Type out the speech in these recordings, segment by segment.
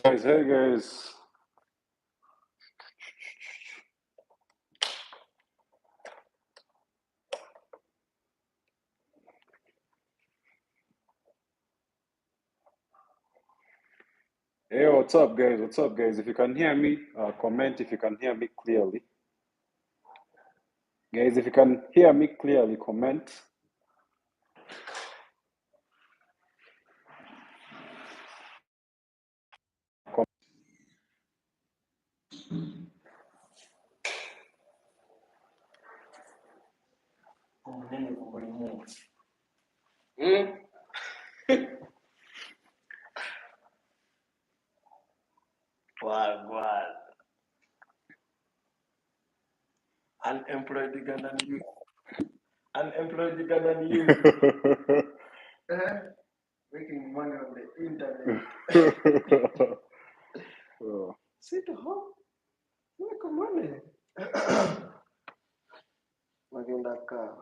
Hey guys. Hey, what's up, guys? What's up, guys? If you can hear me, comment if you can hear me clearly. Guys, if you can hear me clearly, comment. What? Unemployed Ugandan youth. Unemployed Ugandan youth. Making money on the internet. Sit home. Make money. Magenda car.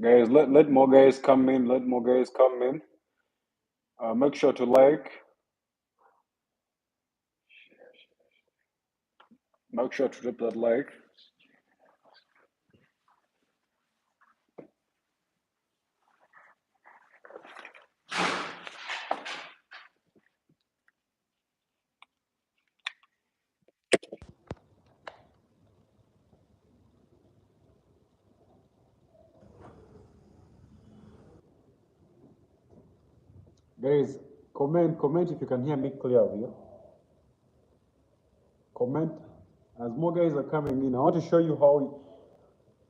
Guys, let more guys come in. Let more guys come in. Make sure to like. Make sure to drop that like. Guys, comment if you can hear me clearly. Comment. As more guys are coming in, I want to show you how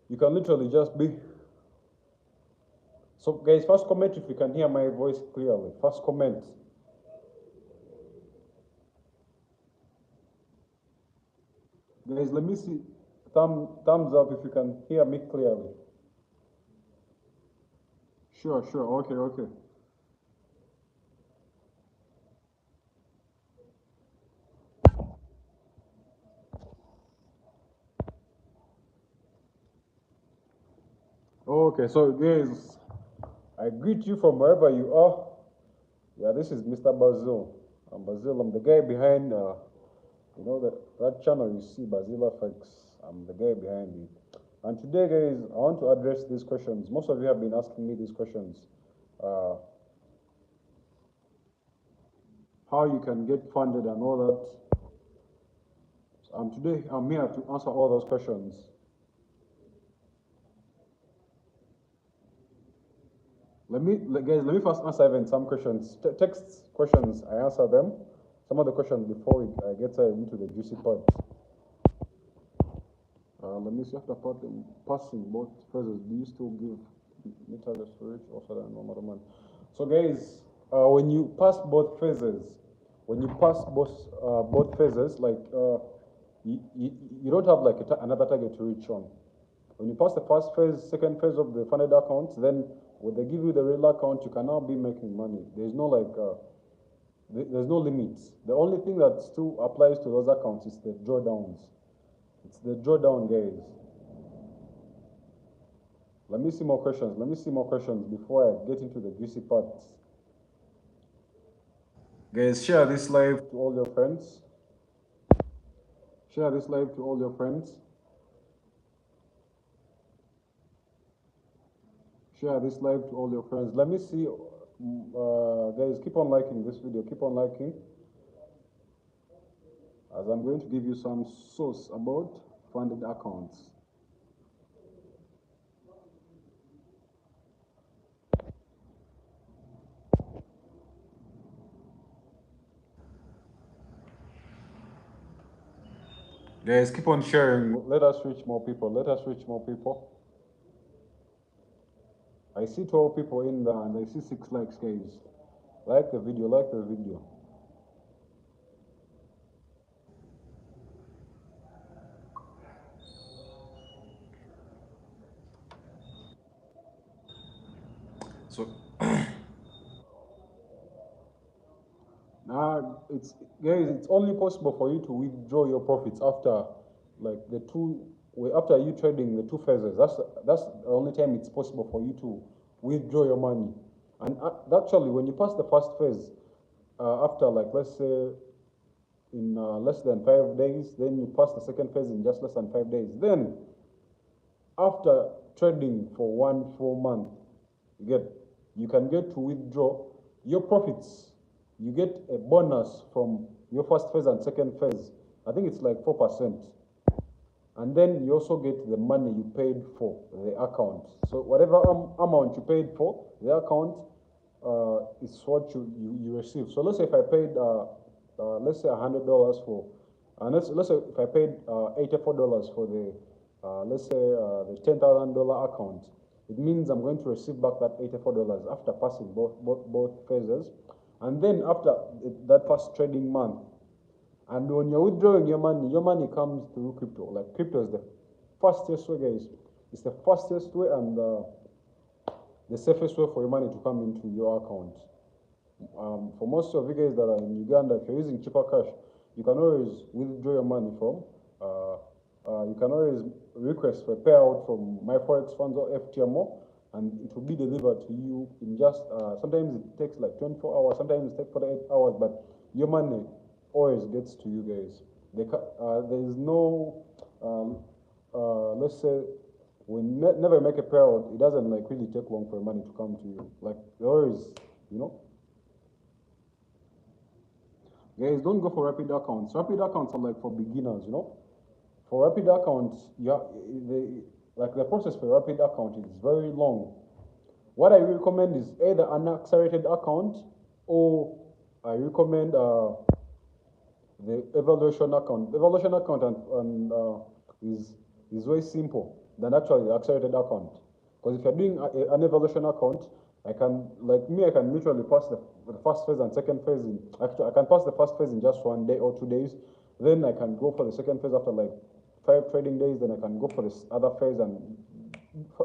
you can literally just be. So, guys, first comment if you can hear my voice clearly. First comment. Guys, let me see. Thumbs up if you can hear me clearly. Sure. Okay. Okay, so guys, I greet you from wherever you are. Yeah, this is Mr. Basil. I'm Basil. I'm the guy behind, that channel you see, bagendajunior. I'm the guy behind it. And today, guys, I want to address these questions. Most of you have been asking me these questions. How you can get funded and all that. And today, I'm here to answer all those questions. Let me first answer even some questions. Text questions, I answer them. Some of the questions before I get into the juicy part. Let me see after passing both phrases. Do you still give meterless for each also than normal man? So guys, when you pass both phases, like you don't have like another target to reach on. When you pass the first phase, second phase of the funded accounts, then when they give you the real account, you can now be making money. There's no there's no limits. The only thing that still applies to those accounts is the drawdowns. It's the drawdown, guys. Let me see more questions before I get into the juicy parts. Guys, share this live to all your friends. Share this live to all your friends. Share this live to all your friends. Let me see, guys, keep on liking this video. Keep on liking, as I'm going to give you some source about funded accounts. Guys, keep on sharing. Let us reach more people. I see 12 people in there and I see 6 likes, guys. Like the video. So it's guys, it's only possible for you to withdraw your profits after like the 2 after you trading the 2 phases, that's the only time it's possible for you to withdraw your money. And actually, when you pass the first phase, after like let's say in less than 5 days, then you pass the second phase in just less than 5 days. Then after trading for 1 full month, you can get to withdraw your profits. You get a bonus from your first phase and second phase. I think it's like 4%. And then you also get the money you paid for the account. So whatever amount you paid for the account is what you receive. So let's say if I paid let's say $100 for, let's say if I paid $84 for the let's say the $10,000 account, it means I'm going to receive back that $84 after passing both phases. And then after that first trading month, and when you're withdrawing your money comes through crypto. Like crypto is the fastest way, guys. It's the fastest way and the safest way for your money to come into your account. For most of you guys that are in Uganda, if you're using cheaper cash, you can always withdraw your money from. You can always request for a payout from my forex funds or FTMO, and it will be delivered to you in just sometimes it takes like 24 hours, sometimes it takes 48 hours, but your money always gets to you guys. There is no let's say we never make a payout, it doesn't like really take long for your money to come to you. Like always, you know. Guys, don't go for rapid accounts. Rapid accounts are like for beginners, you know. For rapid accounts, the process for a rapid account is very long. What I recommend is either an accelerated account, or I recommend the evaluation account. The evaluation account is very simple than actually the accelerated account. Because if you're doing an evaluation account, I can literally pass the first phase and second phase I can pass the first phase in just 1 day or 2 days. Then I can go for the second phase after like 5 trading days. Then I can go for this other phase and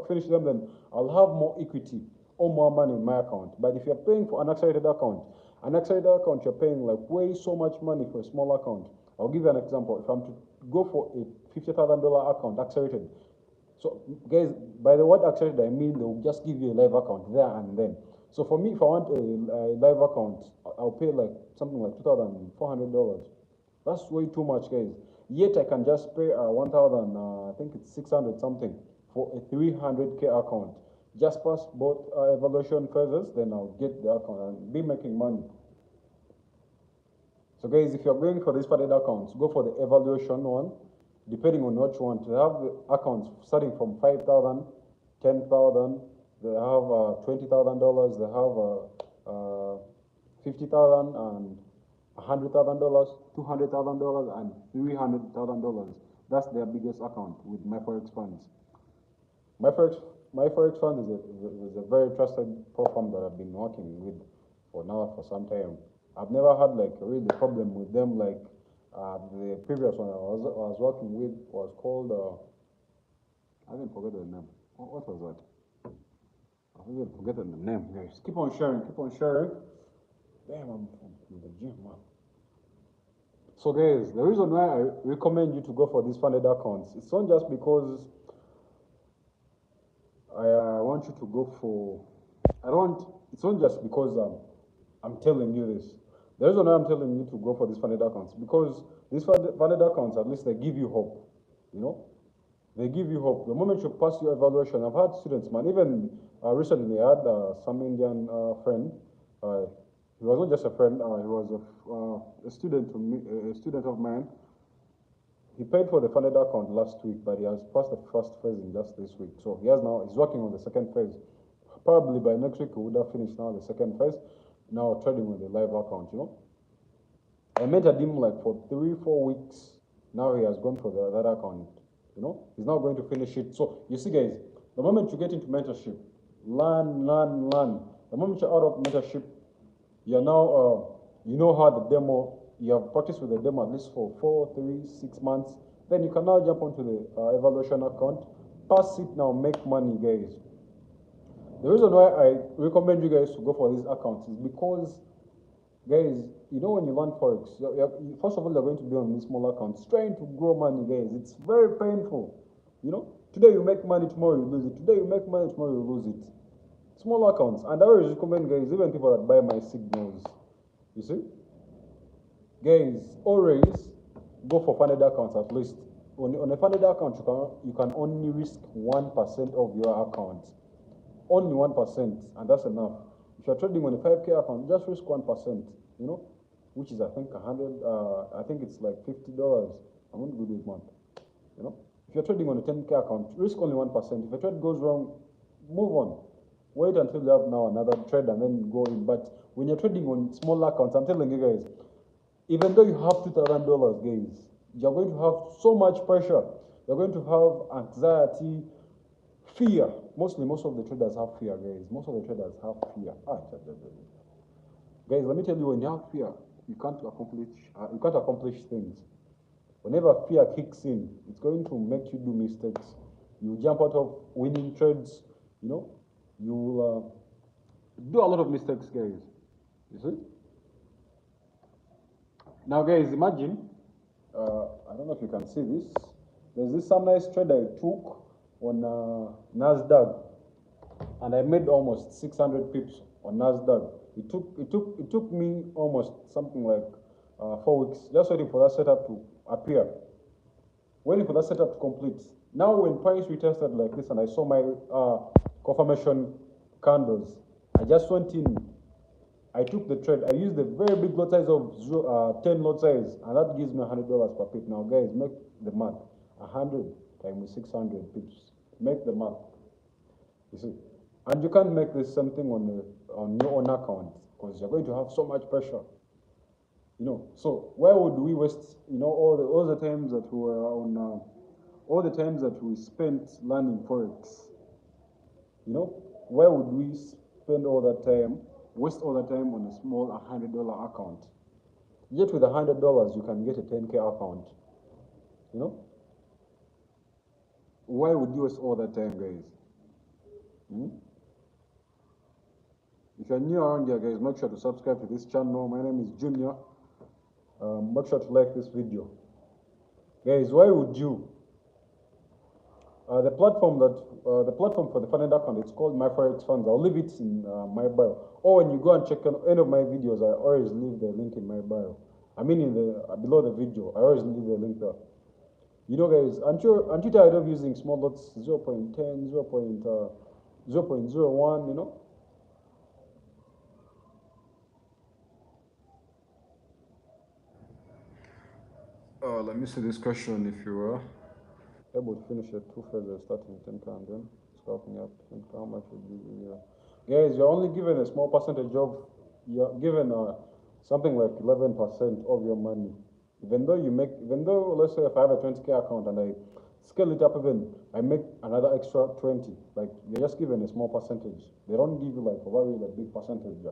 finish them. Then I'll have more equity or more money in my account. But if you're paying for an accelerated account, you're paying like way so much money for a small account. I'll give you an example. If I'm to go for a $50,000 account accelerated, so guys, by the word accelerated, I mean they'll just give you a live account there and then. So for me, if I want a live account, I'll pay like something like $2,400. That's way too much, guys. Yet I can just pay 1,000, I think it's 600 something for a 300K account. Just pass both evaluation phases, then I'll get the account and be making money. So guys, if you're going for these funded accounts, go for the evaluation one. Depending on what you want, they have the accounts starting from 5,000, 10,000. They have $20,000. They have $50,000 and $100,000, $200,000, and $300,000. That's their biggest account with my forex funds. My forex fund is a very trusted pro firm that I've been working with for some time. I've never had like a really problem with them. Like the previous one I was working with was called I didn't forget the name. What was that? I didn't forget the name, guys. Keep on sharing. Damn, I'm in the gym, man. So guys, the reason why I recommend you to go for these funded accounts, it's not just because I want you to go for, it's not just because I'm telling you this. The reason why I'm telling you to go for these funded accounts, because these funded accounts, at least they give you hope, you know? They give you hope. The moment you pass your evaluation, I've had students, man, even recently I had some Indian friend. He was not just a friend, he was a student of mine. He paid for the funded account last week, but he has passed the first phase in just this week. So he's working on the second phase. Probably by next week, he would have finished now the second phase, now trading with the live account, you know. I mentored him like for 3-4 weeks. Now he has gone for that account, you know. He's now going to finish it. So you see, guys, the moment you get into mentorship, learn. The moment you're out of mentorship, you're now, you know how the demo, you have practiced with the demo at least for 4, 3, 6 months. Then you can now jump onto the evaluation account, pass it now, make money, guys. The reason why I recommend you guys to go for these accounts is because, guys, you know when you learn forex, first of all, you're going to be on these small accounts trying to grow money, guys. It's very painful. You know, today you make money, tomorrow you lose it. Today you make money, tomorrow you lose it. Small accounts. And I always recommend, guys, even people that buy my signals, you see, guys, always go for funded accounts at least. On a funded account, you can only risk 1% of your account. Only 1%, and that's enough. If you're trading on a 5K account, just risk 1%, you know, which is I think 100, I think it's like $50. I'm not good with month, you know. If you're trading on a 10K account, risk only 1%. If a trade goes wrong, move on. Wait until you have now another trade and then go in. But when you're trading on small accounts, I'm telling you guys, even though you have $2,000, guys, you're going to have so much pressure. You're going to have anxiety, fear. Most of the traders have fear, guys. Most of the traders have fear. Guys, let me tell you, when you have fear, you can't accomplish things. Whenever fear kicks in, it's going to make you do mistakes. You jump out of winning trades, you know. You'll do a lot of mistakes, guys. You see? Now, guys, imagine, I don't know if you can see this. There's this some nice trade I took on NASDAQ, and I made almost 600 pips on NASDAQ. It took me almost something like 4 weeks just waiting for that setup to appear, waiting for that setup to complete. Now, when price retested like this, and I saw my confirmation candles, I just went in. I took the trade. I used a very big lot size of 10 lot size, and that gives me $100 per pip. Now, guys, make the math. 100 times 600 pips. Make the math. You see, and you can't make this something on your own account because you're going to have so much pressure. You know, so why would we waste, you know, all the times that we were on, all the times that we spent learning forex? You know, why would we spend all that time, waste all that time on a small $100 account? Yet with $100, you can get a 10K account. You know, why would you waste all that time, guys? If you're new around here, guys, make sure to subscribe to this channel. My name is Junior. Make sure to like this video, guys. Why would you? The platform for the funded account, it's called My Forex Funds. I'll leave it in my bio. Or when you go and check any of my videos, I always leave the link in my bio. I mean, in the below the video, I always leave the link there. You know, guys, aren't you tired of using small lots, 0.10, 0.01, you know? Let me see this question. If you were able to finish at 2 feathers starting with 10K and then scalping up 10K, how much would you give? Guys, you're only given a small percentage of, you're given something like 11% of your money. Even though, let's say if I have a 20K account and I scale it up even, I make another extra 20, like you're just given a small percentage. They don't give you like a very big percentage.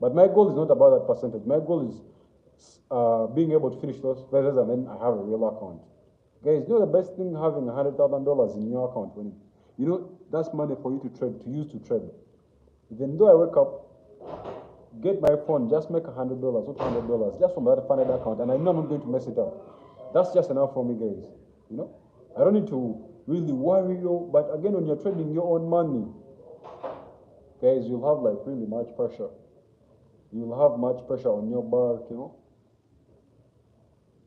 But my goal is not about that percentage. My goal is being able to finish those feathers and then I have a real account. Guys, you know the best thing having $100,000 in your account when you know that's money for you to trade, to use to trade. Even though I wake up, get my phone, just make $100 or $200 just from that funded account, and I know I'm not going to mess it up. That's just enough for me, guys. You know, I don't need to really worry you. But again, when you're trading your own money, guys, you'll have like really much pressure. You'll have much pressure on your back, you know.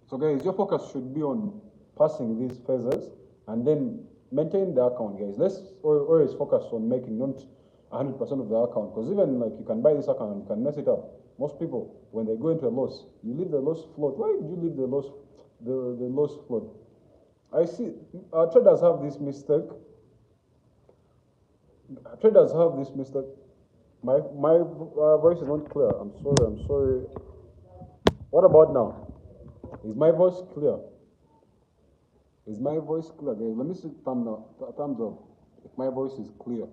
So, guys, your focus should be on passing these phases and then maintain the account, guys. Let's always focus on making not 100% of the account, because even like you can buy this account and you can mess it up. Most people, when they go into a loss, you leave the loss float. Why did you leave the loss float? I see traders have this mistake. Traders have this mistake. My voice is not clear. I'm sorry. What about now? Is my voice clear? Is my voice clear, guys? Let me see thumbs up if my voice is clear.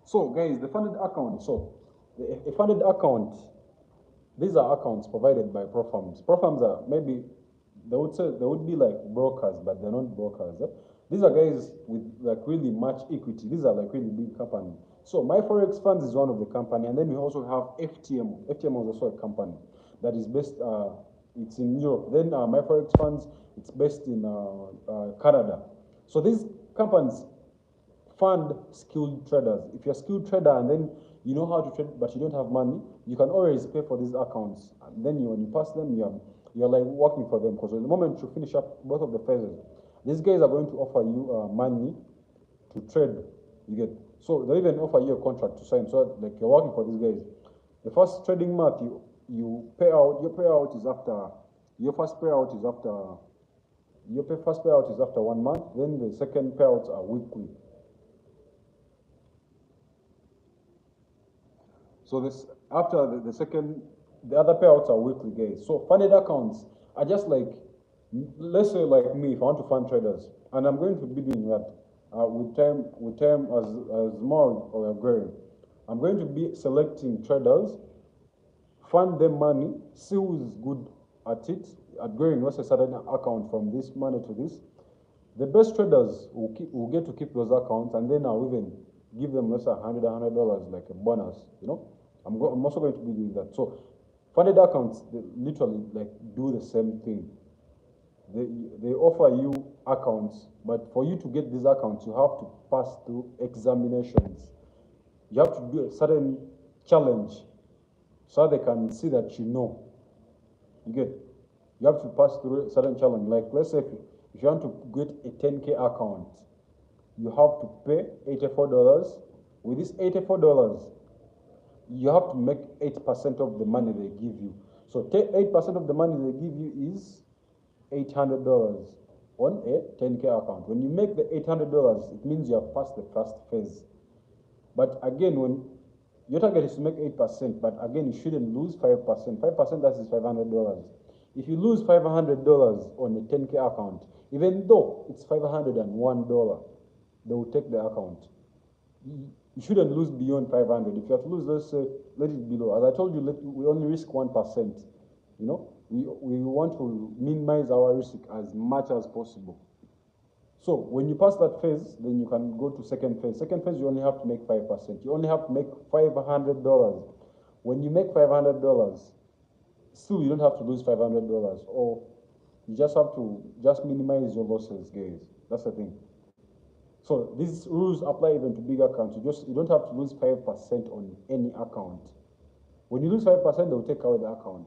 So, guys, the funded account. So, a funded account, these are accounts provided by pro firms. Pro firms are maybe, they would be like brokers, but they're not brokers. These are guys with like really much equity. These are like really big company. So my forex funds is one of the company, and then we also have FTM. FTM is also a company that is based. It's in Europe. Then my forex funds, it's based in Canada. So these companies fund skilled traders. If you're a skilled trader and then you know how to trade, but you don't have money, you can always pay for these accounts. And then when you pass them, you're like working for them, because the moment you finish up both of the phases, these guys are going to offer you money to trade. You get, so they even offer you a contract to sign. So like you're working for these guys. The first trading month you pay out. Your payout is after. Your first payout is after. First payout is after 1 month. Then the second payouts are weekly. So this after the second, the other payouts are weekly, guys. So funded accounts are just like, let's say like me, if I want to fund traders, and I'm going to be doing that with time as more or growing. I'm going to be selecting traders, fund them money, see who is good at it, at growing let's say certain account from this money to this. The best traders will get to keep those accounts, and then I'll even give them let's say $100 like a bonus. You know, I'm also going to be doing that. So funded accounts, they literally like do the same thing. They offer you accounts, but for you to get these accounts, you have to pass through examinations. You have to do a certain challenge so they can see that you know. You get, you have to pass through a certain challenge. Like let's say if you want to get a 10K account, you have to pay $84. With this $84, you have to make 8% of the money they give you. So 8% of the money they give you is $800 on a 10K account. When you make the $800, it means you have passed the first phase. But again, when your target is to make 8%, but again, you shouldn't lose 5%. 5%, that is $500. If you lose $500 on a 10K account, even though it's $501, they will take the account. You shouldn't lose beyond 500. If you have to lose, let's say, let it below. As I told you, we only risk 1%. You know, we want to minimize our risk as much as possible. So when you pass that phase, then you can go to second phase. Second phase, you only have to make 5%. You only have to make $500. When you make $500, still you don't have to lose $500, or you just have to just minimize your losses, guys. That's the thing. So these rules apply even to big accounts. You don't have to lose 5% on any account. When you lose 5%, they'll take away the account.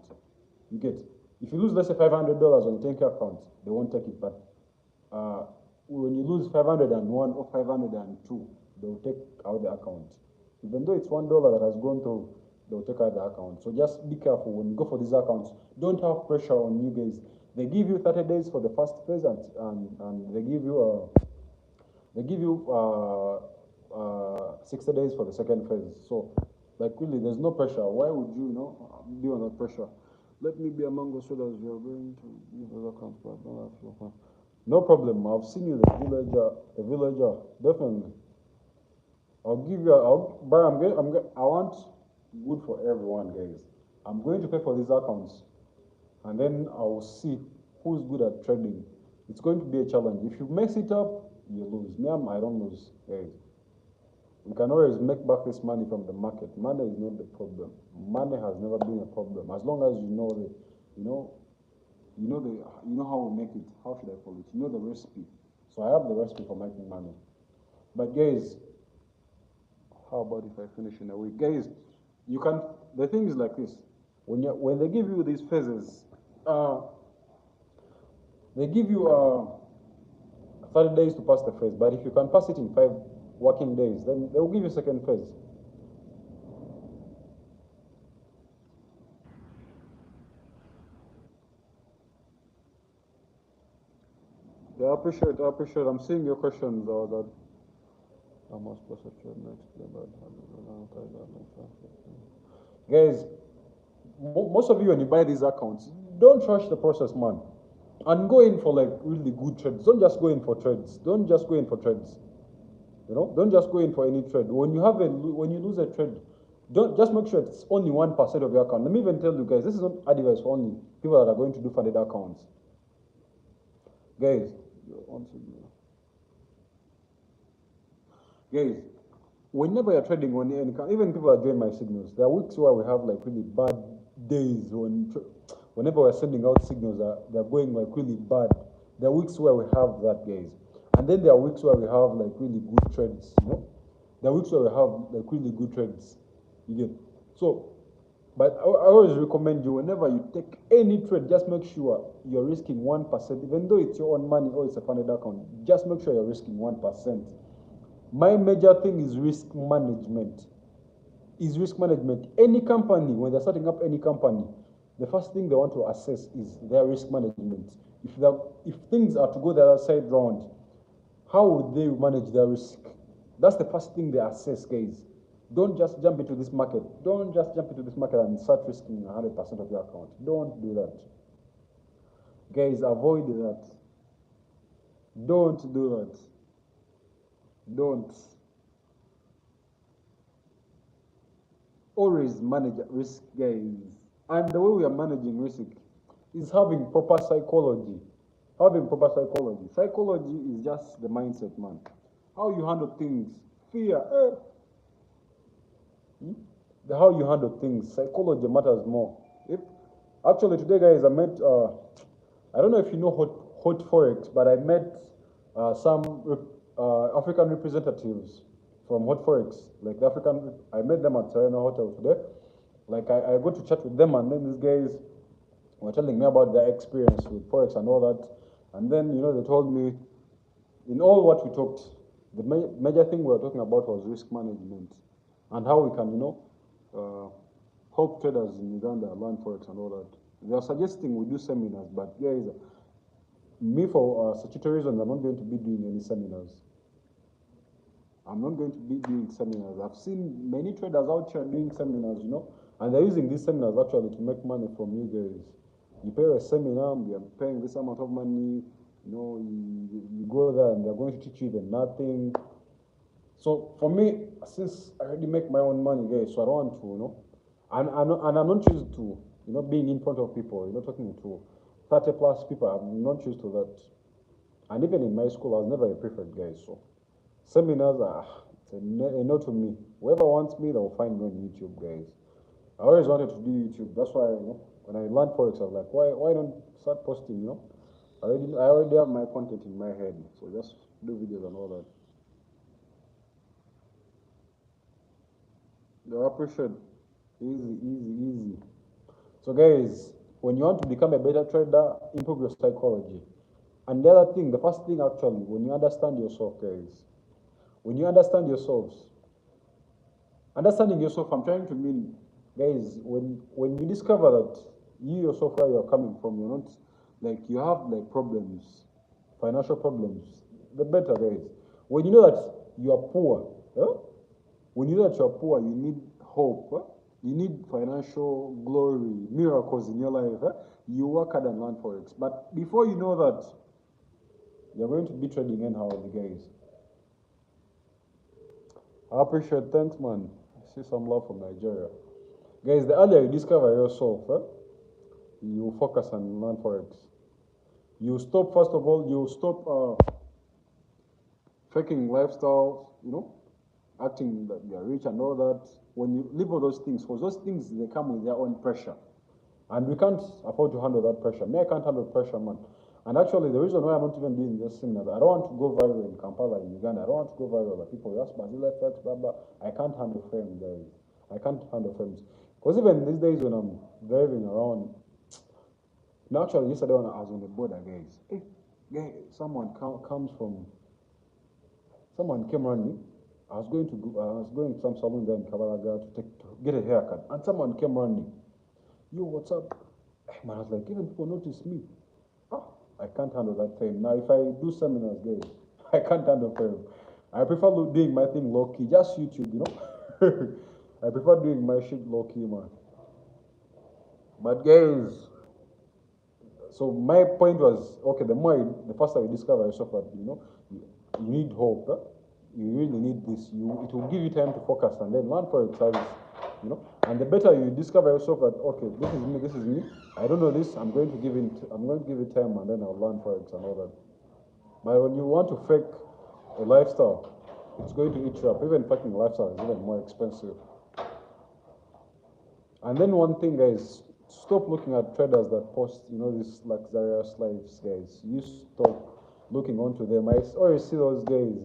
You get, if you lose let's say $500 on a 10K account, they won't take it. But when you lose 501 or 502, they'll take out the account. Even though it's $1 that has gone through, they'll take out the account. So just be careful when you go for these accounts. Don't have pressure on you guys. They give you 30 days for the first phase, and they give you 60 days for the second phase. So like really, there's no pressure. Why would you, be under pressure? Let me be among the traders. We are going to give those accounts, but don't have your. No problem. I've seen you, the villager. Definitely. I'll give you. But I want good for everyone, guys. I'm going to pay for these accounts, and then I will see who's good at trading. It's going to be a challenge. If you mess it up, you lose. Me, I don't lose, guys. We can always make back this money from the market. Money is not the problem. Money has never been a problem. As long as you know how we make it. How should I call it? You know the recipe. So I have the recipe for making money. But guys, how about if I finish in a week? Guys, you can. The thing is like this. When they give you these phases, they give you 30 days to pass the phase. But if you can pass it in 5 working days, then they will give you second phase. Yeah, I appreciate. I'm seeing your questions. That I must pass a trade next. Guys, most of you, when you buy these accounts, don't rush the process, man. And go in for like really good trades. Don't just go in for trades. Don't just go in for trades. Don't just go in for any trade. When you lose a trade, don't just make sure it's only 1% of your account. Let me even tell you guys, this is not advice for only people that are going to do funded accounts. Guys, Guys, whenever you're trading on any kind, even people are joining my signals. There are weeks where we have like really bad days whenever we're sending out signals that they're going like really bad. There are weeks where we have that, guys, and then there are weeks where we have like really good trades. There are weeks where we have like really good trades. You get so. But I always recommend you whenever you take any trade, just make sure you're risking 1%, even though it's your own money or it's a funded account. Just make sure you're risking 1%. My major thing is risk management. Any company, when they're starting up any company, the first thing they want to assess is their risk management. If things are to go the other side round, how would they manage their risk? That's the first thing they assess, guys. Don't just jump into this market. Don't just jump into this market and start risking 100% of your account. Don't do that. Guys, avoid that. Don't do that. Don't. Always manage risk, guys. And the way we are managing risk is having proper psychology. Psychology is just the mindset, man. How you handle things. Fear. How you handle things. Psychology matters more. Actually, today, guys, I met, I don't know if you know Hot Forex, but I met some African representatives from Hot Forex, like the African, I met them at Serena Hotel today. Like I got to chat with them, and then these guys were telling me about their experience with Forex and all that. And then, they told me, in all what we talked, the major thing we were talking about was risk management and how we can, help traders in Uganda learn Forex and all that. They are suggesting we do seminars, but guys, me for statutory reasons, I'm not going to be doing any seminars. I'm not going to be doing seminars. I've seen many traders out here doing seminars, and they're using these seminars actually to make money from you guys. You pay a seminar, you're paying this amount of money, you go there and they're going to teach you even nothing. So for me, since I already make my own money, guys, so I don't want to, and I'm not used to, being in front of people, talking to 30 plus people. I'm not used to that. And even in my school, I was never a prefect, guys. So seminars are it's a no to me. Whoever wants me, they'll find me on YouTube, guys. I always wanted to do YouTube. That's why, when I learned Forex, I was like, why don't start posting, I already have my content in my head. So just do videos and all that. I appreciate. Easy. So guys, when you want to become a better trader, improve your psychology. And the other thing, the first thing actually, when you understand yourself, guys, when you understand yourselves, understanding yourself, I'm trying to mean, guys, when you discover that you yourself, where you're coming from, you're not, like, you have like problems, financial problems, the better, guys. When you know that you are poor, when you know that you're poor, you need hope, you need financial glory, miracles in your life, you work hard and learn Forex. But before you know that, you're going to be trading anyhow, guys. I appreciate. Thanks, man. I see some love from Nigeria. Guys, the earlier you discover yourself, you focus and learn Forex. You stop, first of all, you stop faking lifestyles, acting that you're rich and all that. When you live all those things, because those things, they come with their own pressure. And we can't afford to handle that pressure. Me, I can't handle pressure, man. And actually, the reason why I'm not even doing this seminar, I don't want to go viral in Kampala, in Uganda. I don't want to go viral. Like people ask Brazil effects, blah, blah. I can't handle fame, guys. I can't handle fame. Because even these days when I'm driving around, actually, yesterday when I was on the border, guys, someone came running. I was going to some salon there in Kabalaga to get a haircut, and someone came running. Yo, what's up? Man, I was like, even people notice me. I can't handle that fame. Now, if I do seminars, guys, I can't handle fame. I prefer doing my thing low key, just YouTube, I prefer doing my shit low key, man. But guys, so my point was, okay, the faster you discover yourself that, you need hope, you really need this. It will give you time to focus and then learn for service, And the better you discover yourself that, okay, this is me. I don't know this. I'm going to give it time, and then I'll learn Forex and all that. But when you want to fake a lifestyle, it's going to eat you up. Even fucking lifestyle is even more expensive. And then one thing, guys, stop looking at traders that post, these luxurious lives, guys. You stop looking onto them. I always see those guys.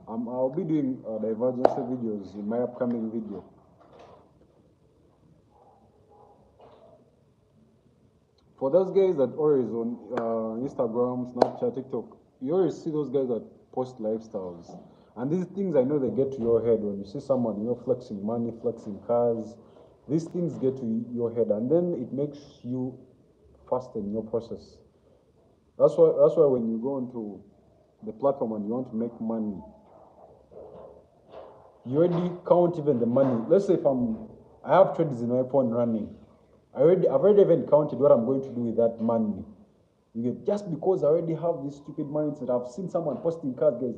I'll be doing divergence videos in my upcoming video. For those guys that always on Instagram, Snapchat, TikTok, you always see those guys that post lifestyles. And these things, I know they get to your head when you see someone, flexing money, flexing cars. These things get to your head, and then it makes you fast in your process. That's why when you go into the platform and you want to make money, you already count even the money. Let's say I have trades in my phone running. I've already even counted what I'm going to do with that money. Just because I already have this stupid mindset. I've seen someone posting cars, guys.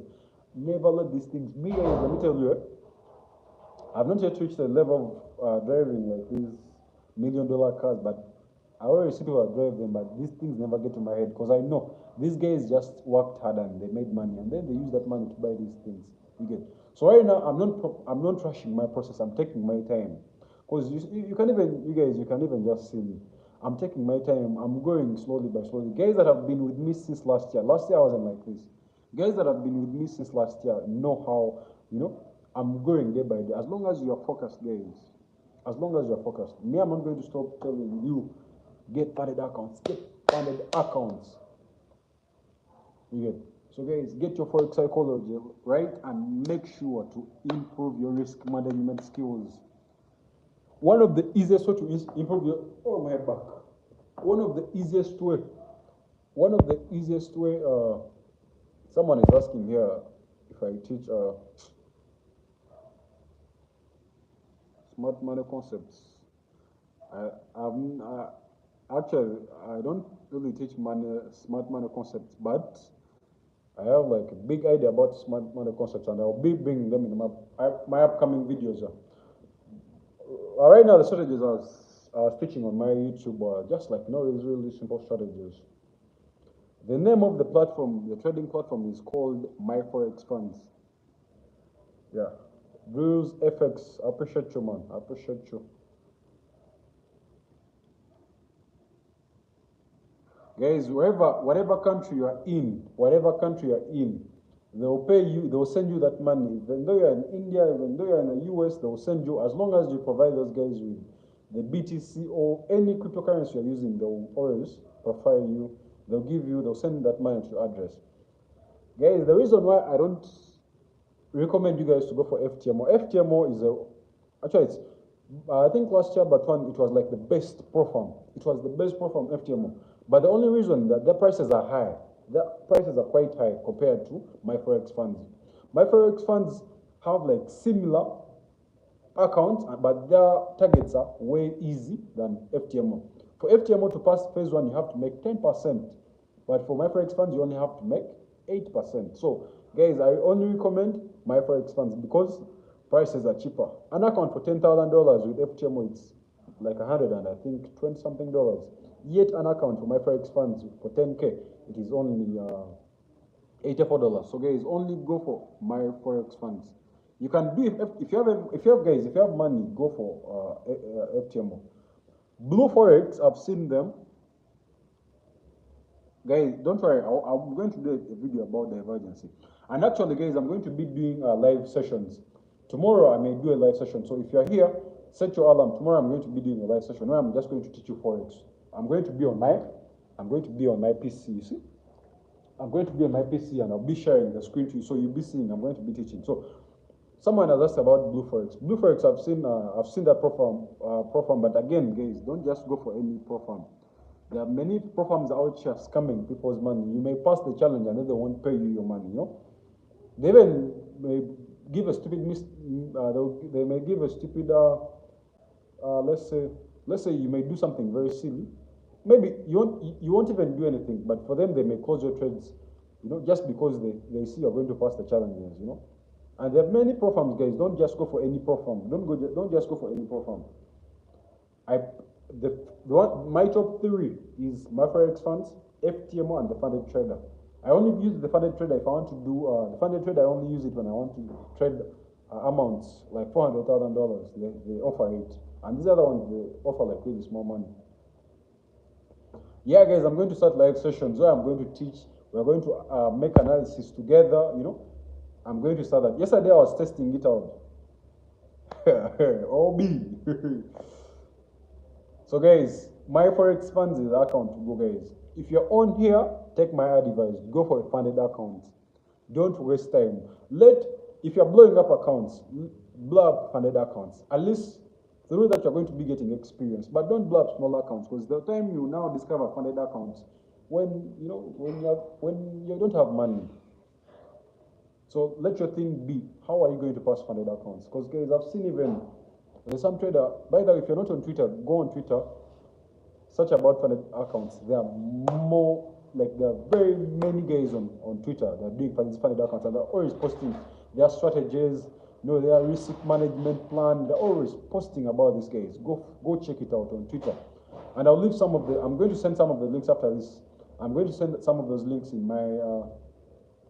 Never let these things. Me, guys, let me tell you, I've not yet reached the level of driving like these $1 million cars, but I already see people drive them, but these things never get to my head because I know these guys just worked hard and they made money, and then they use that money to buy these things. So right now, I'm not rushing my process. I'm taking my time. Because you can even just see me. I'm taking my time. I'm going slowly by slowly. Guys that have been with me since last year. Last year I wasn't like this. Guys that have been with me since last year know how, I'm going day by day. As long as you are focused, guys. As long as you are focused. Me, I'm not going to stop telling you, get funded accounts. Get funded accounts. So guys, get your forex psychology right and make sure to improve your risk management skills. One of the easiest way to improve your One of the easiest way. Someone is asking here if I teach smart money concepts. Actually, I don't really teach smart money concepts, but I have like a big idea about smart money concepts, and I'll be bringing them in my upcoming videos. Right now, the strategies I was teaching on my YouTube are just like really simple strategies. The name of the platform, the trading platform, is called My Forex Funds. Yeah, Bruce FX. I appreciate you, man. I appreciate you. Guys, whatever country you are in, they'll pay you, they'll send you that money. Even though you're in India, even though you're in the US, they'll send you, as long as you provide those guys with the BTC or any cryptocurrency you're using, they'll always profile you, they'll send that money to your address. Guys, the reason why I don't recommend you guys to go for FTMO. FTMO is I think last year, but it was like the best pro farm. It was the best pro farm, FTMO. But the only reason that the prices are high, the prices are quite high compared to my Forex funds. My Forex funds have like similar accounts, but their targets are way easy than FTMO. For FTMO to pass phase 1, you have to make 10%. But for my Forex funds, you only have to make 8%. So, guys, I only recommend my Forex funds because prices are cheaper. An account for $10,000 with FTMO, it's like 100 and I think 20 something dollars. Yet an account for my Forex funds for 10K, it is only $84. So guys, only go for my Forex funds. You can do if you have money, go for FTMO. Blue Forex, I've seen them. Guys, don't worry, I'm going to do a video about divergency. And actually, guys, I'm going to be doing live sessions. Tomorrow, I may do a live session. So if you're here, set your alarm. Tomorrow, I'm going to be doing a live session where I'm just going to teach you Forex. I'm going to be on my PC, you see? I'm going to be on my PC and I'll be sharing the screen to you. So you'll be seeing, I'm going to be teaching. So someone has asked about Blue Forex. Blue Forex, I've seen that pro farm, but again, guys, don't just go for any pro farm. There are many pro farms out here scamming people's money. You may pass the challenge and then they won't pay you your money, They even may give a stupid they may give a stupid let's say you may do something very silly. Maybe you won't even do anything, but for them they may close your trades, just because they see you're going to pass the challenges, And there are many pro farms, guys. Don't just go for any pro farm. Don't just go for any pro farm. My top 3 is my Forex funds, FTMO, and the funded trader. I only use the funded trader if I want to do the funded trader. I only use it when I want to trade amounts like $400,000. They offer it, and these other ones they offer like really small money. Yeah, guys, I'm going to start live sessions where I'm going to teach. We're going to make analysis together. I'm going to start that. Yesterday I was testing it out. OB. So guys, my forex funds is the account to go, guys. If you're on here, take my advice. Go for a funded account. Don't waste time. If you're blowing up accounts, blow up funded accounts. At least through that you're going to be getting experience. But don't blow up small accounts, because the time you now discover funded accounts, when you don't have money. So let your thing be, how are you going to pass funded accounts? Because guys, I've seen even there's some trader. By the way, if you're not on Twitter, go on Twitter, search about funded accounts. There are very many guys on Twitter that are doing funded accounts, and they're always posting their strategies, their risk management plan. They're always posting about these guys. Go check it out on Twitter. And I'll leave I'm going to send some of the links after this. I'm going to send some of those links in my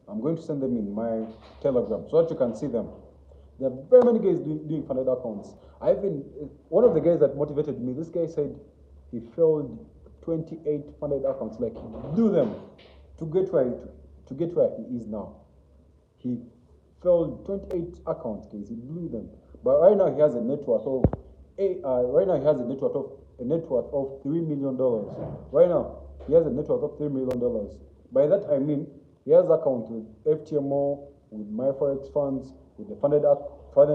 I'm going to send them in my Telegram so that you can see them. There are very many guys doing funded accounts. One of the guys that motivated me, this guy said he failed 28 funded accounts, like he blew them to get where he is now. He failed 28 accounts, guys. He blew them. But right now he has a net worth of $3 million. Right now he has a net worth of $3 million. By that I mean he has accounts with FTMO, with my forex funds, with the funded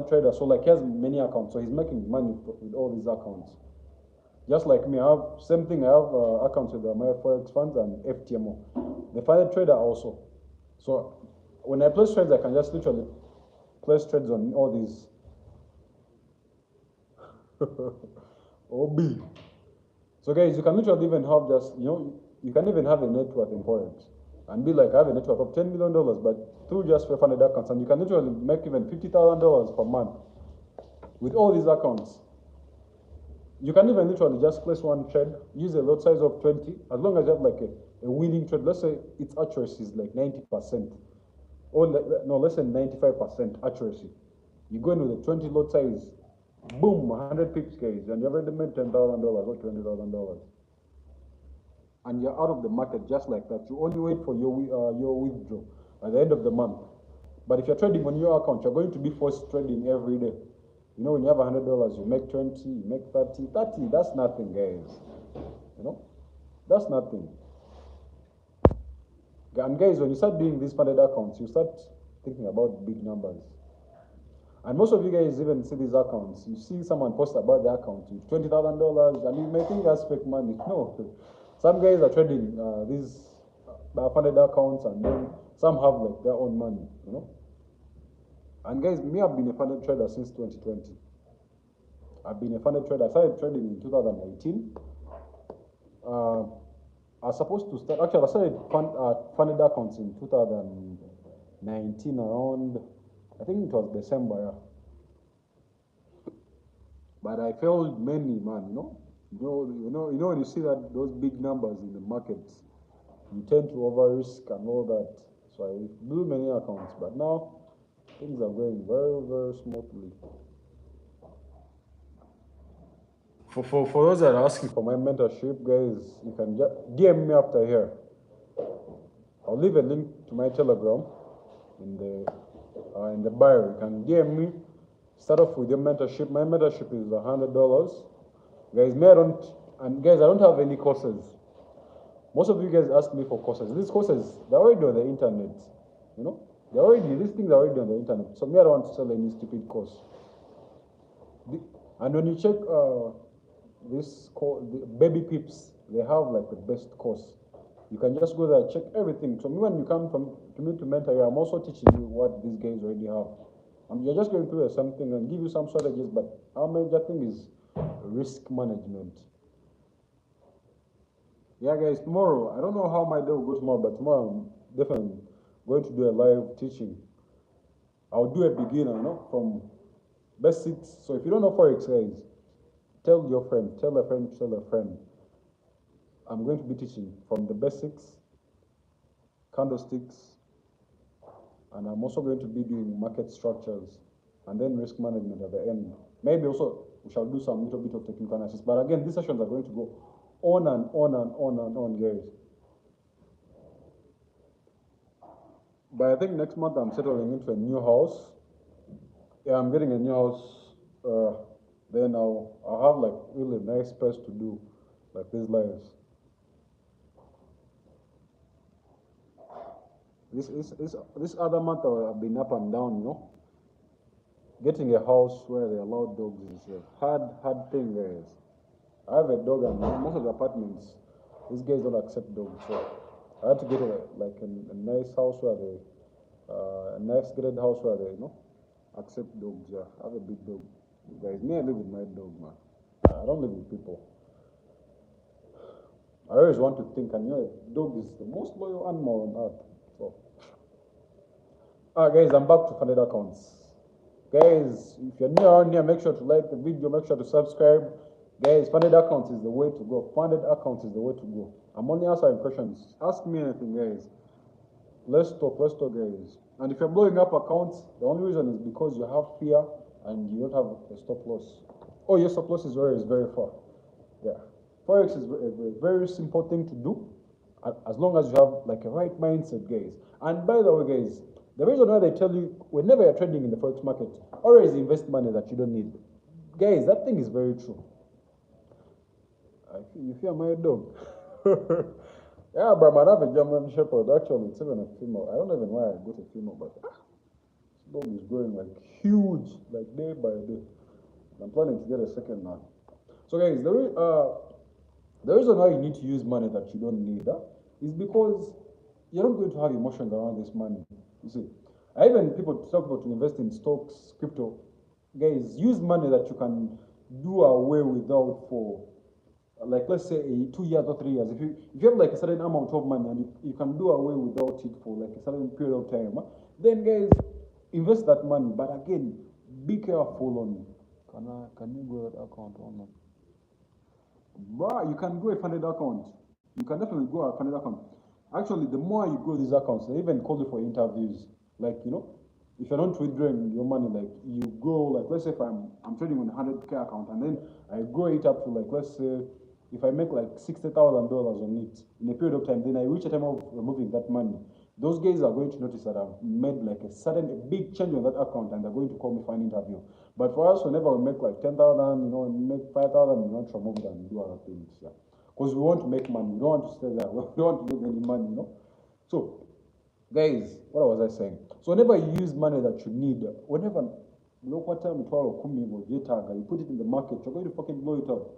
trader. So like he has many accounts. So he's making money with all these accounts. Just like me, I have same thing. I have accounts with my forex funds and FTMO. The funded trader also. So when I place trades, I can just literally place trades on all these. OB. So guys, you can literally even have you can even have a net worth in forex and be like, I have a net worth of $10 million, but through just 500 accounts, and you can literally make even $50,000 per month with all these accounts. You can even literally just place one trade, use a lot size of 20, as long as you have like a winning trade. Let's say its accuracy is like 90%, or let's say 95% accuracy. You go in with a 20 lot size, boom, 100 pips, guys, and you already made $10,000 or $20,000. And you're out of the market just like that. You only wait for your withdrawal at the end of the month. But if you're trading on your account, you're going to be forced trading every day. When you have $100, you make 20, you make 30. That's nothing, guys. That's nothing. And guys, when you start doing these funded accounts, you start thinking about big numbers. And most of you guys even see these accounts. You see someone post about the account with $20,000, and you may think that's fake money. No. Some guys are trading these funded accounts, and then some have like their own money, And guys, me, I've been a funded trader since 2020. I've been a funded trader. I started trading in 2018. I was supposed to start. Actually, I started funded accounts in 2019 around. I think it was December. But I failed many, man. When you see those big numbers in the markets, you tend to over risk and all that. So I blew many accounts, but now things are going very, very smoothly. For those that are asking for my mentorship, guys, you can just DM me after here. I'll leave a link to my Telegram in the bio. You can DM me. Start off with your mentorship. My mentorship is $100. Guys, I don't have any courses. Most of you guys ask me for courses. These courses, they're already on the internet. These things are already on the internet. So I don't want to sell any stupid course. And when you check the Baby Pips, they have like the best course. You can just go there, check everything. So when you come to me to mentor you, I'm also teaching you what these guys already have. You're just going through something and give you some strategies, but our major thing is risk management. Yeah, guys, tomorrow, I don't know how my day will go tomorrow, but tomorrow I'm definitely going to do a live teaching. I'll do a beginner, from basics. So if you don't know Forex, guys, tell your friend, tell a friend. I'm going to be teaching from the basics, candlesticks, and I'm also going to be doing market structures and then risk management at the end. Maybe also we shall do some little bit of technical analysis. But again, these sessions are going to go on and on and on and on, guys. But I think next month I'm settling into a new house. Yeah, I'm getting a new house. Then I'll have like really nice space to do like these lives. This other month I've been up and down, you know. Getting a house where they allow dogs is a hard thing, guys. I have a dog, and most of the apartments, these guys don't accept dogs. So I had to get a nice house where they, a nice graded house where they, accept dogs. Yeah, I have a big dog. Guys, me, I live with my dog, man. I don't live with people. I always want to think, and a dog is the most loyal animal on earth. So, guys, I'm back to funded accounts. Guys, if you're new around here, make sure to like the video, make sure to subscribe. Guys, funded accounts is the way to go. Funded accounts is the way to go. I'm only answering questions. Ask me anything, guys. Let's talk, guys. And if you're blowing up accounts, the only reason is because you have fear and you don't have a stop loss. Oh, your stop loss is very far. Yeah. Forex is a very simple thing to do as long as you have like a right mindset, guys. And by the way, guys, the reason why they tell you whenever you're trading in the Forex market, always invest money that you don't need. Guys, that thing is very true. You fear my dog. Yeah, but I have a German Shepherd. Actually, it's even a female. I don't even know why I got a female, but this dog is growing like huge, like day by day. I'm planning to get a second now. So, guys, the reason why you need to use money that you don't need is because you're not going to have emotions around this money. You see, even people talk about to invest in stocks, crypto. Guys, use money that you can do away without for, like, let's say 2 years or 3 years. If you have like a certain amount of money and you can do away without it for like a certain period of time, then guys, invest that money. But again, be careful on. Can you grow that account or not? Bruh, you can grow a funded account. You can definitely grow a funded account. Actually, the more you grow these accounts, they even call you for interviews. Like, if you're not withdrawing your money, like you grow, like let's say if I'm trading on a 100K account and then I grow it up to like, let's say if I make like $60,000 on it in a period of time, then I reach a time of removing that money. Those guys are going to notice that I've made like a big change on that account and they're going to call me for an interview. But for us, whenever we make like 10,000, and make 5,000, we want to remove it and do other things. Yeah. Because we want to make money. We don't want to stay there. We don't want to lose any money, So, guys, what was I saying? So whenever you use money that you need, whenever you put it in the market, you're going to fucking blow it up.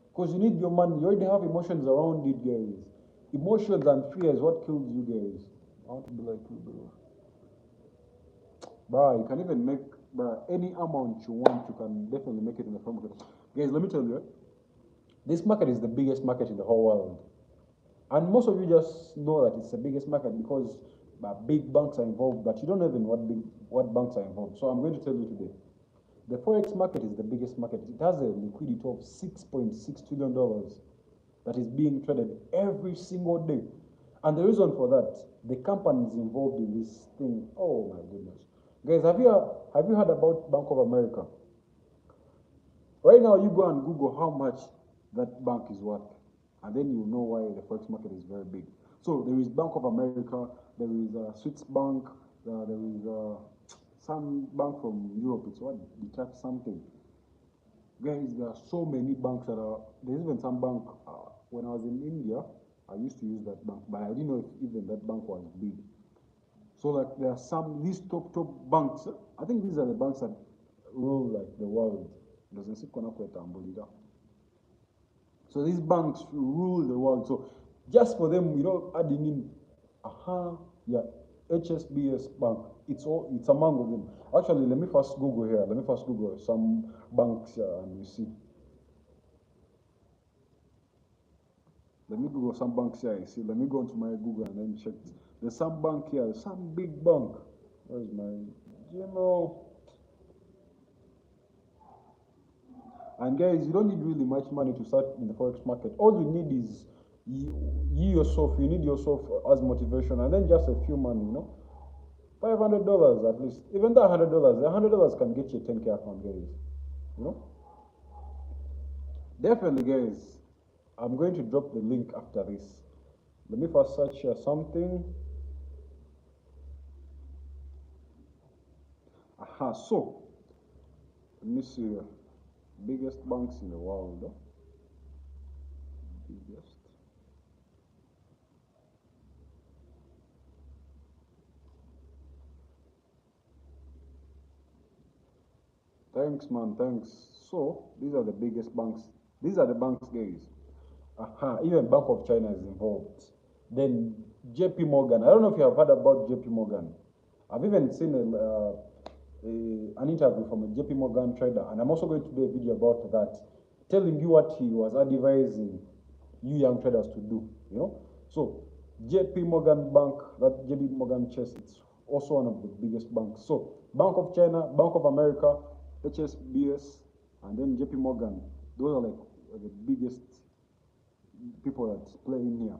Because you need your money. You already have emotions around it, guys. Emotions and fear is what kills you, guys. I want to be like you, bro. Bro, you can even make any amount you want. You can definitely make it in the front market. Guys, let me tell you, this market is the biggest market in the whole world. And most of you just know that it's the biggest market because big banks are involved, but you don't even know what banks are involved. So I'm going to tell you today. The Forex market is the biggest market. It has a liquidity of $6.6 trillion that is being traded every single day. And the reason for that, the companies involved in this thing, oh my goodness. Guys, have you heard about Bank of America? Right now, you go and Google how much that bank is worth, and then you know why the Forex market is very big. So there is Bank of America, there is Swiss Bank, there is some bank from Europe. It's what detach something. Guys, there are so many banks that are. There's even some bank. When I was in India, I used to use that bank, but I didn't know if even that bank was big. So like there are these top banks. I think these are the banks that rule like the world. So these banks rule the world. So just for them, adding in, HSBS Bank. It's among them. Actually, let me first Google here. Let me first Google some banks and you see. Let me Google some banks here. You see. Let me go into my Google and then check. There's some bank here. Some big bank. Where's my Gmail? And guys, you don't need really much money to start in the Forex market. All you need is you yourself, you need yourself as motivation, and then just a few money, $500 at least. Even that $100 can get you a 10K account, guys. You know, definitely, guys. I'm going to drop the link after this. Let me first search here something. Aha, so let me see here. Biggest banks in the world. Biggest. Thanks, man. Thanks. So these are the biggest banks. These are the banks, guys. Aha, even Bank of China is involved. Then JP Morgan. I don't know if you have heard about JP Morgan. I've even seen an interview from a JP Morgan trader, and I'm also going to do a video about that, telling you what he was advising you young traders to do. So JP Morgan Bank, that JP Morgan Chase, it's also one of the biggest banks. So Bank of China, Bank of America, HSBS, and then JP Morgan. Those are like the biggest people that play in here.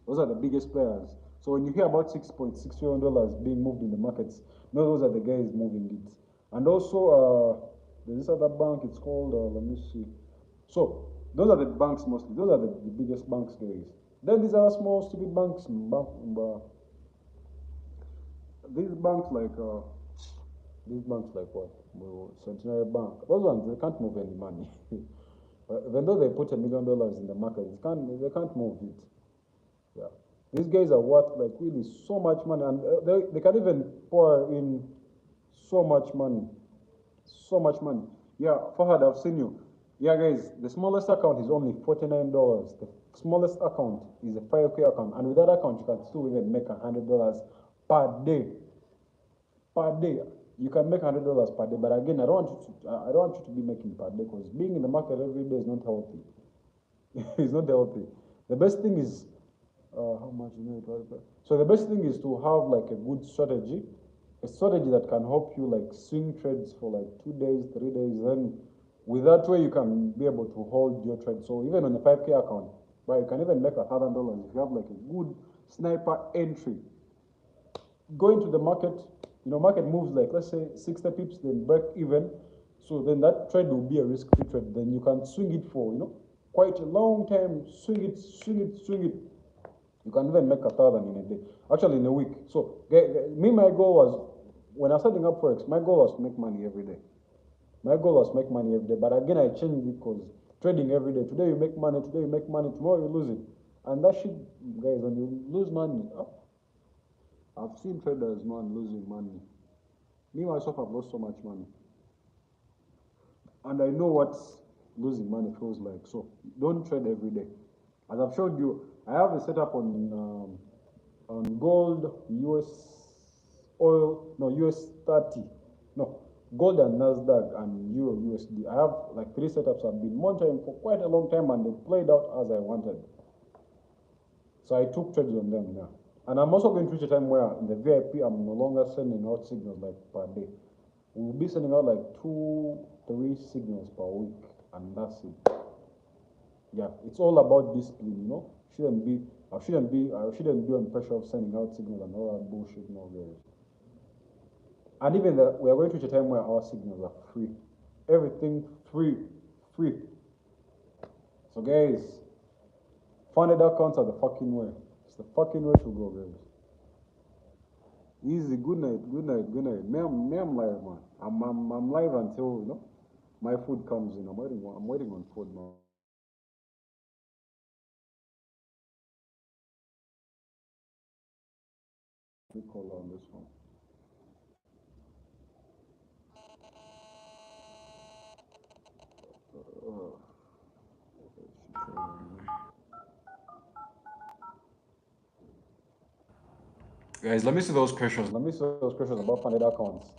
Those are the biggest players. So when you hear about $6.6 trillion being moved in the markets, no, those are the guys moving it. And also, there's this other bank, it's called, let me see. So those are the banks mostly. Those are the biggest banks, guys. Then these are small, stupid banks. These banks like what? Centenary Bank. Those ones, they can't move any money. Even though they put $1 million in the market, they can't move it. Yeah. These guys are worth like really so much money, and they can even pour in so much money. So much money. Yeah, Fahad, I've seen you. Yeah, guys, the smallest account is only $49. The smallest account is a 5K account, and with that account, you can still even make $100 per day. Per day, you can make $100 per day. But again, I don't want you to be making per day, because being in the market every day is not healthy. It's not healthy. The best thing is how much you know it. So the best thing is to have like a good strategy, a strategy that can help you like swing trades for like 2 days, 3 days. Then with that way you can be able to hold your trade. So even on a 5K account, right, you can even make $1,000 if you have like a good sniper entry. Go into the market, market moves like let's say 60 pips, then break even. So then that trade will be a risk-free trade. Then you can swing it for quite a long time. Swing it, swing it, swing it. You can even make 1,000 in a day, actually in a week. So my goal was, when I was setting up Forex, my goal was to make money every day. My goal was to make money every day. But again, I changed it because trading every day. Today you make money, today you make money, tomorrow you lose it. And that shit, guys, when you lose money, I've seen traders, man, losing money. Me, myself, I've lost so much money. And I know what losing money feels like. So don't trade every day. As I've showed you, I have a setup on gold, US oil, no, US 30, no, gold and Nasdaq and Euro USD. I have like 3 setups I've been monitoring for quite a long time, and they played out as I wanted. So I took trades on them, yeah. And I'm also going to reach a time where in the VIP, I'm no longer sending out signals like per day. We'll be sending out like 2, 3 signals per week, and that's it. Yeah, it's all about discipline, I shouldn't be on pressure of sending out signals and all that bullshit, guys. And even we are going to reach a time where our signals are free. Everything free. So guys, funded accounts are the fucking way. It's the fucking way to go, guys. Easy, good night. Me, I'm live, man. I'm live until my food comes in. I'm waiting on food, man. Let me call on this one. Guys, let me see those questions. Let me see those questions about funded accounts.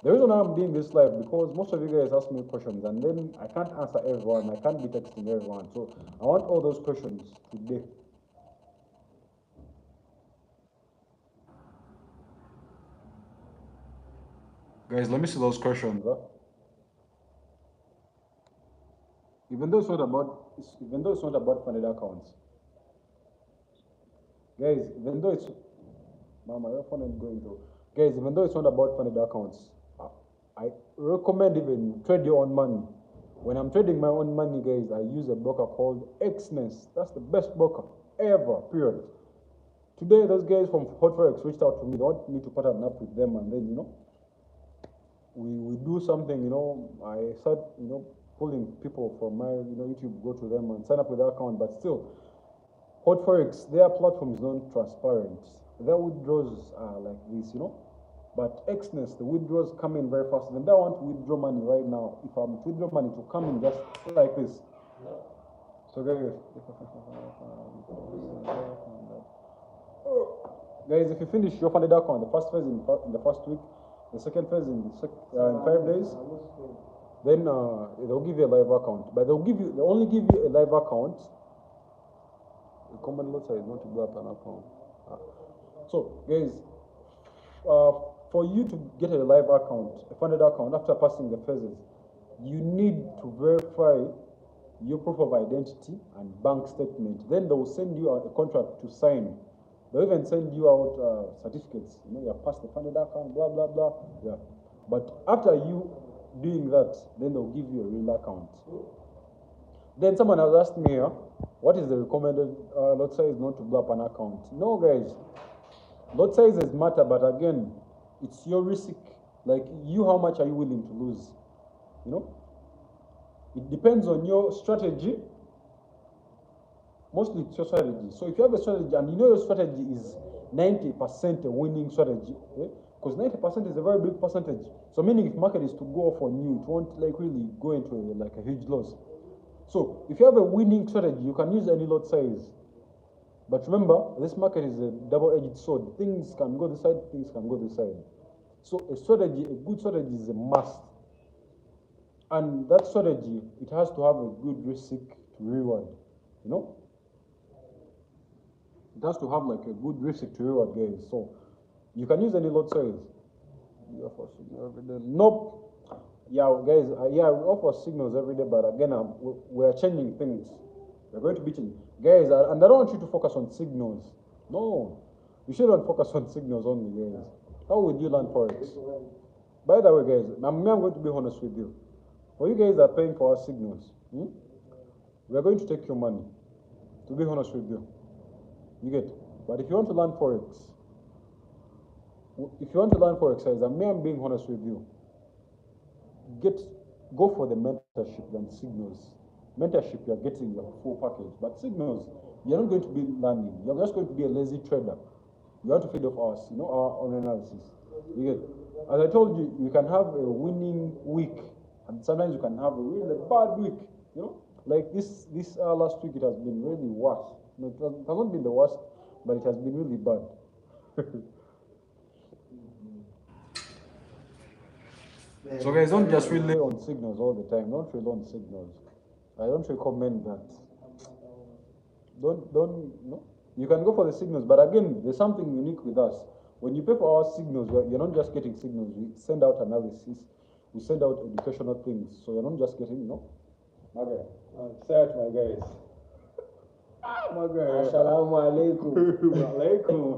The reason I'm doing this live, because most of you guys ask me questions, and then I can't answer everyone. I can't be texting everyone. So I want all those questions today. Guys, let me see those questions. Even though it's not about funded accounts, Guys, even though it's Mama, your phone ain't going through. Guys, even though it's not about funded accounts, I recommend even trade your own money. When I'm trading my own money, guys, I use a broker called Xness. That's the best broker ever, period. Today, those guys from forexforex reached out to me. They want me to partner up with them, and then, we do something, I start, pulling people from my, YouTube, go to them and sign up with their account, but still, forexforex, their platform is not transparent. Their withdrawals are like this, But Xness, the withdrawals come in very fast. When I want to withdraw money right now, if I'm to withdraw money to come in just like this. So guys, if you finish your funded account, the first phase in the first week, the second phase in 5 days, then they'll give you a live account. But they only give you a live account. The common law says not to blow up an account. So guys, for you to get a live account, a funded account after passing the phases, you need to verify your proof of identity and bank statement. Then they will send you a contract to sign. They'll even send you out certificates. You have passed the funded account, blah, blah, blah. Yeah. But after you doing that, then they'll give you a real account. Then someone has asked me, what is the recommended lot size not to blow up an account? No, guys. Lot sizes matter, but again, it's your risk. Like you, how much are you willing to lose? It depends on your strategy. Mostly it's your strategy. So if you have a strategy and your strategy is 90% a winning strategy, because 90% is a very big percentage. So meaning if market is to go off on you, it won't like really go into a huge loss. So if you have a winning strategy, you can use any lot size. But remember, this market is a double-edged sword. Things can go this side, things can go this side. So a good strategy is a must. And that strategy, it has to have a good risk to reward, It has to have like a good risk to reward, guys. So you can use any lot size. You offer signal every day. Nope. Yeah, guys, we offer signals every day, but again, we're changing things. We're going to be changing. Guys, and I don't want you to focus on signals. No. You shouldn't focus on signals only, guys. How would you learn forex? By the way, guys, I'm going to be honest with you. For you guys that are paying for our signals, we're going to take your money. To be honest with you. You get? But if you want to learn forex, guys, I'm being honest with you. Go for the mentorship than signals. Mentorship, you're getting your full package. But signals, you're not going to be learning. You're just going to be a lazy trader. You have to feed off us, our own analysis. You get? As I told you, you can have a winning week, and sometimes you can have a really bad week. Like this last week, it has been really worse. It hasn't been the worst, but it has been really bad. So guys, don't just rely on signals all the time. Don't rely on signals. I don't recommend that. You can go for the signals, but again, there's something unique with us. When you pay for our signals, you're not just getting signals. We send out analysis. We send out educational things. So you're not just getting, Okay. Say it, my guys. My guys. Assalamu alaikum. Alaikum.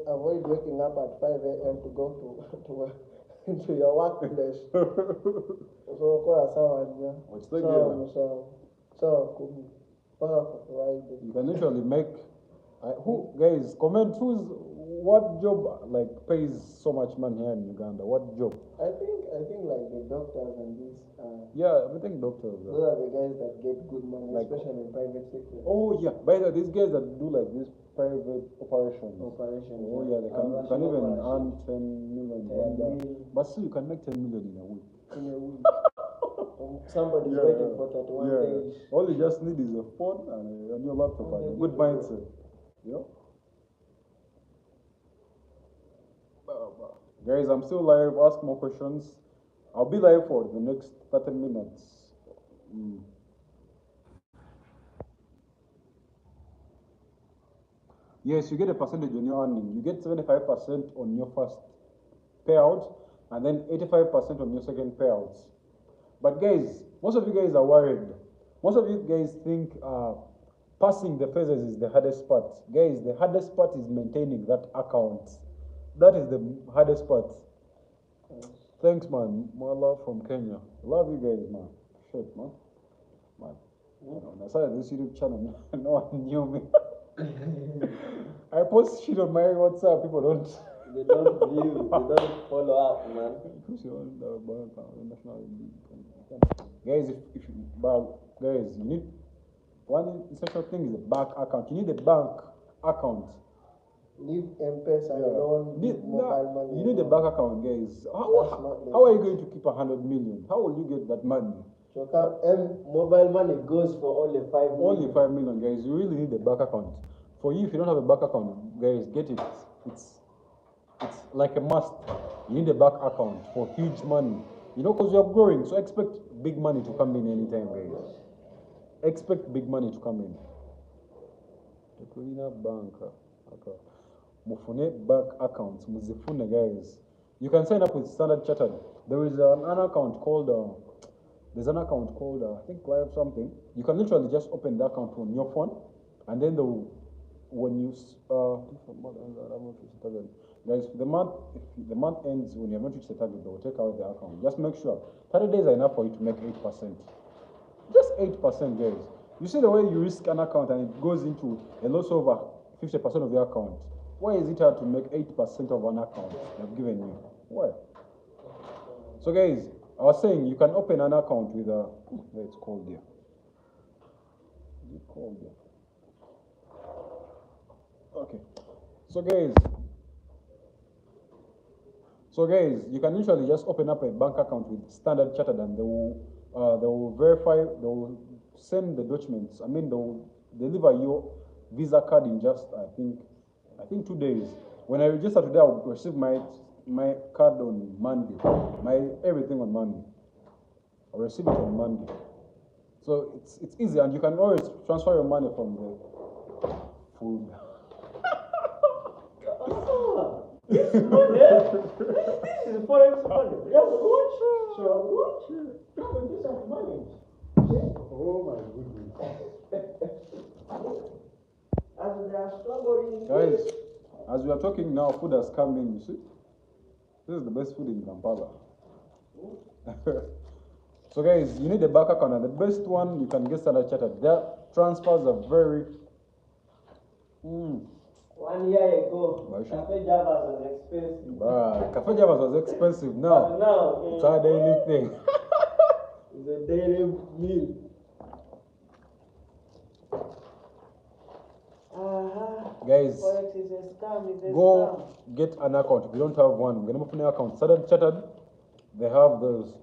Avoid waking up at 5 a.m. to go to your workplace. You can usually make guys comment what job pays so much money here in Uganda? What job? I think like the doctors and these yeah, I think doctors. Those are the guys that get good money, especially in private sector. Oh yeah, by the way, these guys that do like this private operations. Oh yeah, they can even earn 10 million. But still, you can make 10 million in a week. Somebody's waiting for 31 days. All you just need is a phone and your laptop and a good mindset. Guys, I'm still live. Ask more questions. I'll be live for the next 30 minutes. Yes, you get a percentage on your earning. You get 75% on your first payout and then 85% on your second payouts. But guys, Most of you guys are worried. Most of you guys think passing the phases is the hardest part. Guys, the hardest part is maintaining that account. That is the hardest part. Thanks, man. More love from Kenya. Love you guys, man. Shit, man. Man. When I started this YouTube channel, no one knew me. I post shit on my WhatsApp, people don't. They don't view, they don't follow up, man. Guys, if you, guys, you need one essential thing is the bank account. You need a bank account. Leave M-Pesa alone, leave mobile money. You need a bank account, guys. How are you going to keep 100 million? How will you get that money? Mobile money goes for only 5 million. Only 5 million, guys. You really need a bank account. For you, if you don't have a bank account, guys, get it. It's like a must. You need a bank account for huge money. You know, because you're growing, so expect big money to come in anytime, guys. Expect big money to come in. Bank accounts, guys. You can sign up with Standard Chartered. There is an account called I think Live something. You can literally just open the account on your phone, and then when you guys, if the month ends when you haven't reached the target, they will take out the account. Just make sure 30 days are enough for you to make 8%. Just 8%, guys. You see the way you risk an account and it goes into a loss over 50% of your account. Why is it hard to make 8% of an account they've given you? Why? So, guys, I was saying you can open an account with a. It's called there. Okay. So, guys, you can usually just open up a bank account with Standard Chartered, and they will verify. They will send the documents. I mean, they will deliver your Visa card in just I think 2 days. When I register today, I will receive my card on Monday. My everything on Monday. I'll receive it on Monday. So it's easy, and you can always transfer your money from the food. This is forex money. Yeah, good. So good. Have a piece of money. Oh my goodness. As they are struggling. Guys, as we are talking now, food has come in, you see? This is the best food in Kampala. So guys, you need a bank account, and the best one you can get Standard Chartered. Their transfers are very 1 year ago, Cafe Java was expensive. Cafe Java was expensive. Now it's a daily thing. It's a daily meal. Guys, Forex is a scam. Go get an account. If you don't have one, get an account. Standard Chartered, they have those.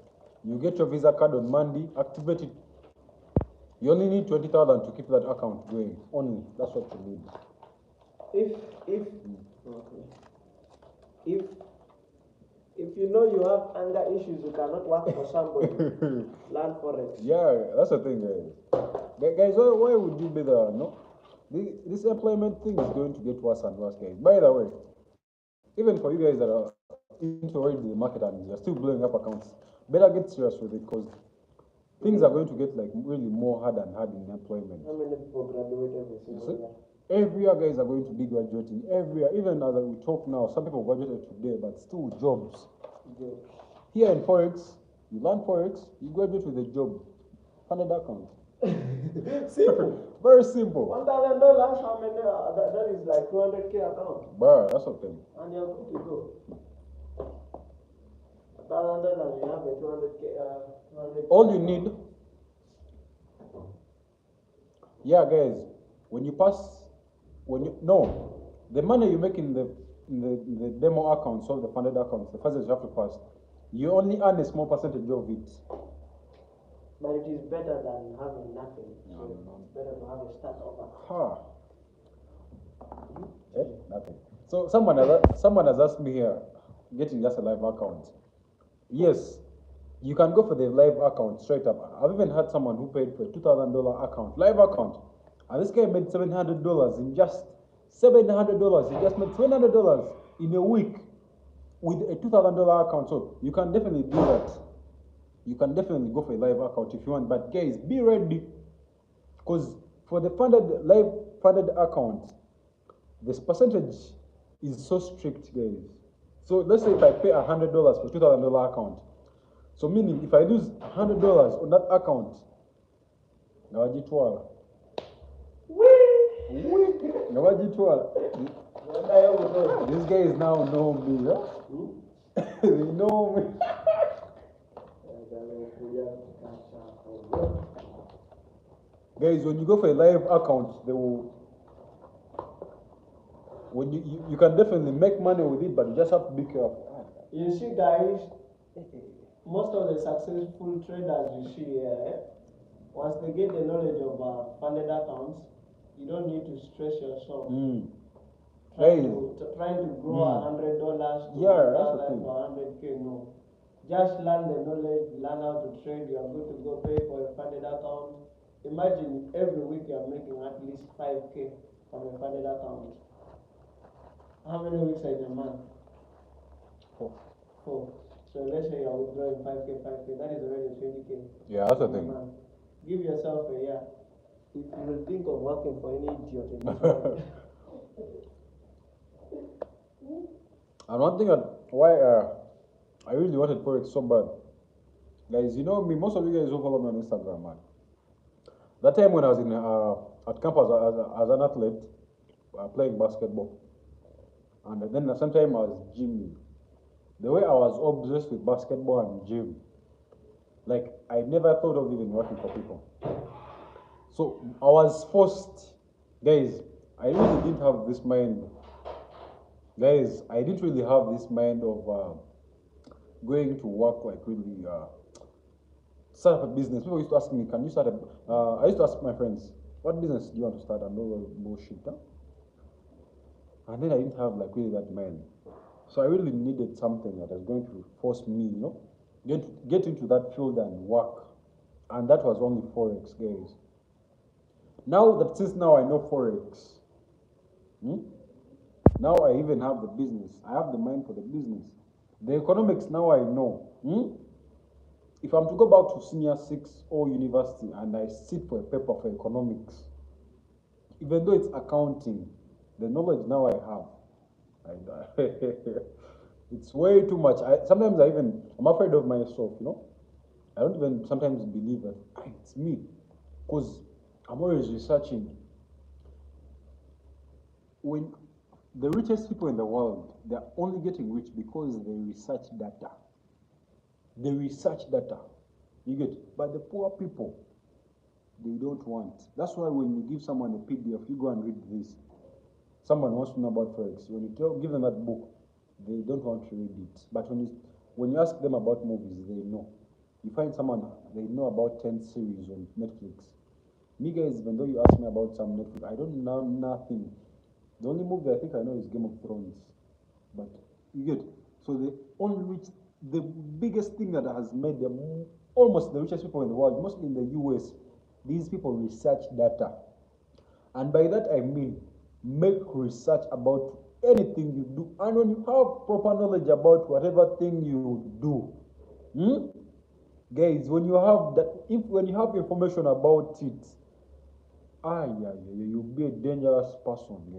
You get your Visa card on Monday, activate it. You only need 20,000 to keep that account going. Only. That's what you need. If you know you have anger issues, you cannot work for somebody. Learn forex. Yeah, that's the thing, guys. Guys, why would you be there? No, this employment thing is going to get worse and worse, guys. By the way, even for you guys that are into already the market and you're still blowing up accounts, better get serious with it, because things are going to get like really more hard and hard in employment. How many people graduate every single year? Every year, guys are going to be graduating. Every year, even as we talk now, some people graduated today, but still jobs. Here in Forex, you learn Forex, you graduate with a job. Funded account. Simple. Very simple. $1,000, how many? That is like 200K account. Bruh, that's okay. And you're good to go. $1,000 and you have a 200K. All you need. Yeah, guys, when you pass. The money you make in the demo accounts or the funded accounts, the first you have to pass, you only earn a small percentage of it. But it is better than having nothing. So it's better to have a start over. Nothing. So someone has asked me here, getting just a live account. Yes, you can go for the live account straight up. I've even had someone who paid for a $2,000 account, live account. And this guy made $700 in just $700. He just made $700 in a week with a $2,000 account. So you can definitely do that. you can definitely go for a live account if you want. But guys, be ready, because for the live funded account, this percentage is so strict, guys. So let's say if I pay $100 for $2,000 account, so meaning if I lose $100 on that account, ngawajitwala. These guys now know me, huh? They know me. Guys, when you go for a live account, they will. When you can definitely make money with it, but you just have to be careful. You see, guys, most of the successful traders you see here, once they get the knowledge of funded accounts, you don't need to stress yourself. Trying to grow $100 to $1,000 to $100K. No, just learn the knowledge, learn how to trade. You are good to go. Pay for a funded account. Imagine every week you are making at least 5K from a funded account. How many weeks are in a month? 4. So let's say you are withdrawing 5K. That is already 20K. Yeah, that's the thing. Give yourself a year. If you will think of working for any idiot. And one thing why I really wanted Forex so bad, guys, you know me, most of you guys who follow me on Instagram, man. That time when I was in at campus as an athlete, playing basketball, and then sometime I was gymming. The way I was obsessed with basketball and gym, like I never thought of even working for people. So I was forced, guys. I really didn't have this mind. Guys, I didn't really have this mind of going to work, like really start up a business. People used to ask me, can you start a, I used to ask my friends, what business do you want to start? And all that bullshit, huh? And then I didn't have like really that mind. So I really needed something that was going to force me, you know, get into that field and work. And that was only Forex, guys. Since now I know Forex, now I even have the business. I have the mind for the business. The economics now I know. If I'm to go back to senior 6 or university and I sit for a paper for economics, even though it's accounting, the knowledge now I have, it's way too much. Sometimes I'm afraid of myself, you know. I don't even sometimes believe that it's me, because I'm always researching. When the richest people in the world, they're only getting rich because they research data. They research data. You get, but the poor people, they don't want. That's why when you give someone a PDF, you go and read this. Someone wants to know about Forex. When you give them that book, they don't want to read it. But when you ask them about movies, they know. You find someone, they know about 10 series on Netflix. Me guys, even though you ask me about some Netflix, I don't know nothing. The only movie I think I know is Game of Thrones. But you get, so they only reach the biggest thing that has made them almost the richest people in the world, mostly in the US. These people research data. And by that I mean, make research about anything you do. And when you have proper knowledge about whatever thing you do, guys, when you have that, when you have information about it, you'll be a dangerous person, guys.